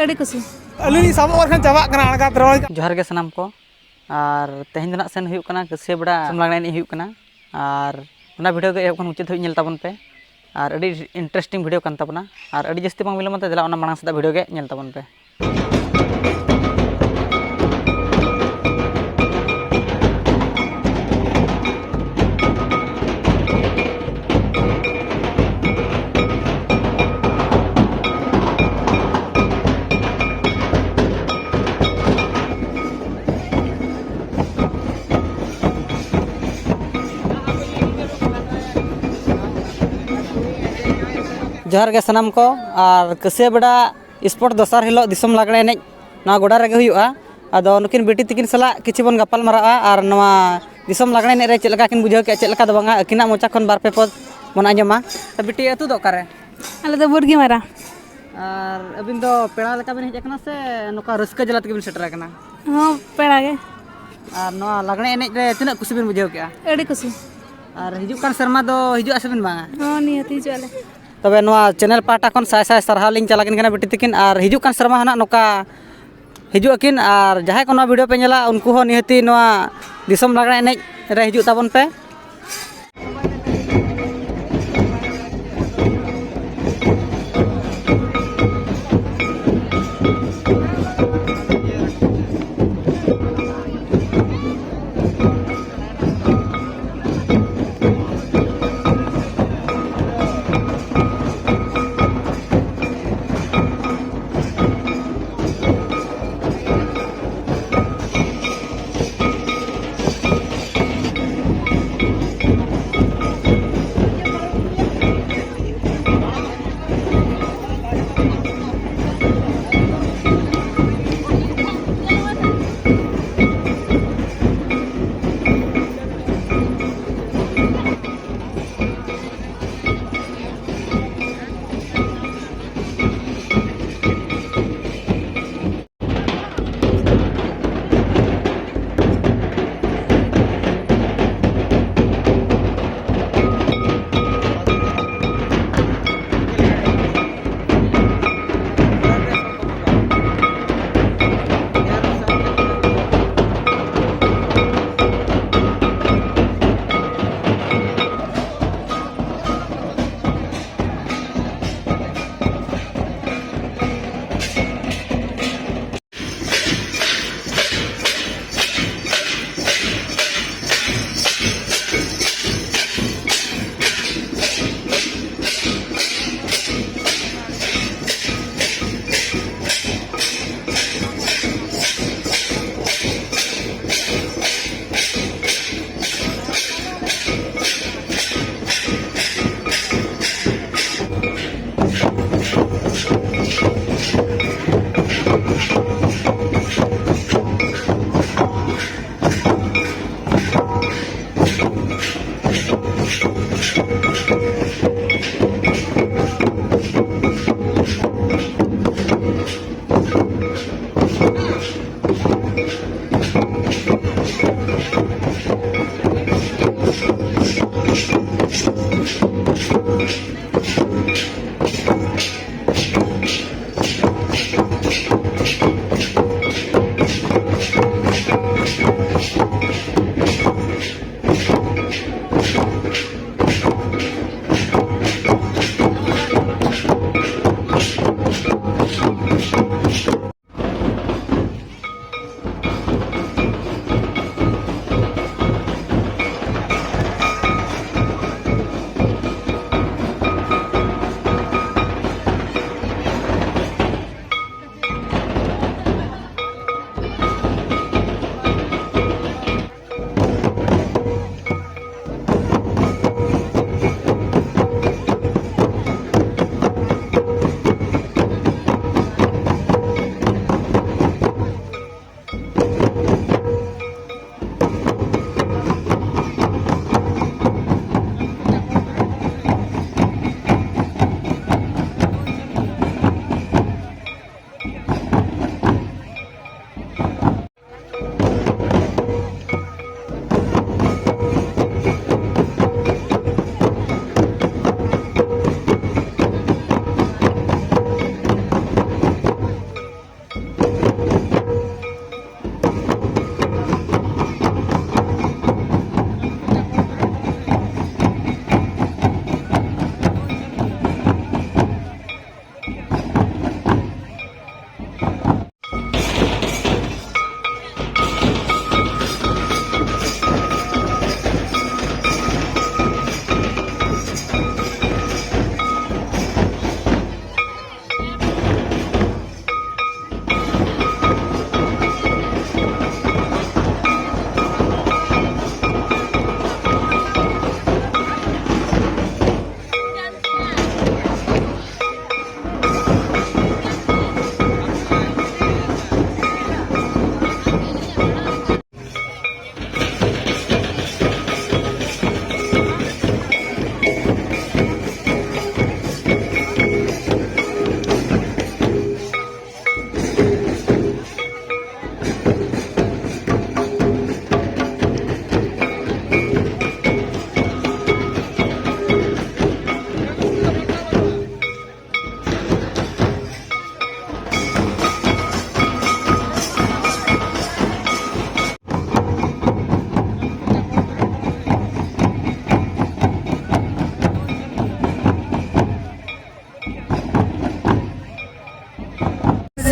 अड़ी खुशी अली सब और खान चाबा कना अणगा तरवा जोहार के सनाम को और तेहन दिन सेन हुयुक कना कसे बड़ा समलागना नि हुयुक कना और ओना वीडियो के एखन मुचाद धरि नेल ताबन पे और अड़ी इंटरेस्टिंग वीडियो कान ताबना और अड़ी जस्ती बांग विलम्ब ते दला ओना मांग सदा वीडियो के नेल ताबन पे। जोहार के सनाम को और कसे बड़ा स्पोर्ट दसार हिलो दिसम लागणे एनेज ना गोडा रेगे हुयुआ आदो नुकिन बेटी तकिन सला किछि बन गपाल माराआ और नवा दिसम लागणे एने रे चेलका किन बुझाव के चेलका दो बांगा अकिना मोचा खन बार पे पद मन आंजमा त बेटी अतु दो करे अले तो बुरगी मारा और अबिन दो पेड़ा लेका बिन हेज कना से नोका रस्का जला तकिन सेटर कना हां पेड़ा के और नवा लागणे एनेज रे तिना खुशी बिन बुझाव के अड़ी खुशी और हिजु कान शर्मा दो हिजु आसेबिन बांगा हां नियति चले तबे नवा चैनल पाटा खन साय साय सरहाव लिंग चलाकिन कना बेटी तकिन और हिजु कान शर्मा हना नोका हिजु अकिन और जहां को वीडियो पे नेला उनको हो निहति नवा दिसम लागणे एनेज रे हिजु ताबन पे।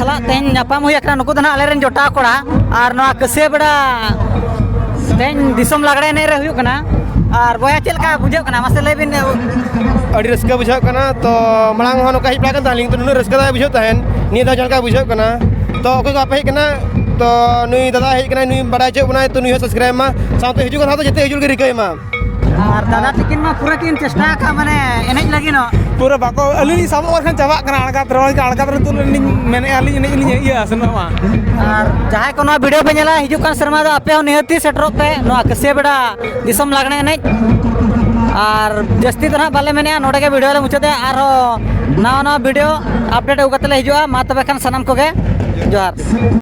salah teng nyapam huya kana nuku dana aleren jota kora ar noa kese beda teng disom lagre ne re huyuk kana ar boya chel ka bujau kana mase lebin ᱟᱹᱰᱤ ᱨᱟᱹᱥᱠᱟᱹ ᱵᱩᱡᱷᱟᱹᱜ ᱠᱟᱱᱟ ᱛᱚ ᱢᱟᱲᱟᱝ ᱦᱚᱸ ᱱᱚᱝᱠᱟ ᱦᱮᱡ ᱵᱟᱲᱟ ᱠᱟᱱ ᱛᱟᱦᱮᱱ ᱛᱚ ᱱᱩᱱᱟᱹᱜ ᱨᱟᱹᱥᱠᱟᱹ ᱫᱚ ᱵᱩᱡᱷᱟᱹᱜ ᱛᱟᱦᱮᱱ ᱱᱤᱭᱟᱹ ᱫᱷᱟᱣ ᱡᱟᱦᱟᱸ ᱞᱮᱠᱟ ᱵᱩᱡᱷᱟᱹᱜ ᱠᱟᱱᱟ ᱛᱚ ᱚᱠᱚᱭ ᱠᱚ ᱟᱯᱮ ᱦᱮᱡ ᱠᱟᱱᱟ ᱛᱚ ᱱᱩᱭ ᱫᱟᱫᱟ ᱦᱮᱡ ᱠᱟᱱᱟᱭ ᱱᱩᱭ ᱵᱟᱲᱟᱭ ᱦᱚᱪᱚ ᱵᱚᱱᱟᱭ ᱛᱚ ᱱᱩᱭ ᱦᱚᱸ ᱥᱟᱵᱥᱠᱨᱟᱭᱤᱵ ᱢᱟ ᱥᱟᱶᱛᱮ ᱦᱤᱡᱩᱜ ᱠᱟᱱ ᱫᱚ ᱡᱚᱛᱚ ᱦᱤᱡᱩᱜ ᱜᱮ ᱨᱤᱠᱟᱹᱭ ᱢᱟ ar dada tikin ma pura kin chesta ka mane enej lagi no ᱯᱩᱨᱟᱹ ᱵᱟᱠᱚ ᱟᱹᱞᱤᱧ ᱥᱟᱵᱚᱜ ᱠᱷᱟᱱ ᱪᱟᱵᱟᱜ ᱠᱟᱱᱟ ᱟᱬᱜᱟᱛ ᱨᱮ ᱛᱚ ᱞᱤᱧ ᱢᱮᱱᱮᱫᱼᱟ ᱟᱹᱞᱤᱧ ᱮᱱᱮᱡ ᱞᱤᱧ ᱤᱭᱟᱹ ᱥᱮᱱᱚᱜ ᱢᱟ ar jahay ko noa video pe nyala hijuk kan serma do ape hon nihati setrok pe noa kese beda disom lagne enej ar jasti to na bale menea node ge video le muchate ar nawa nawa video update ugatale hijua ma tobe kan sanam ko ge johar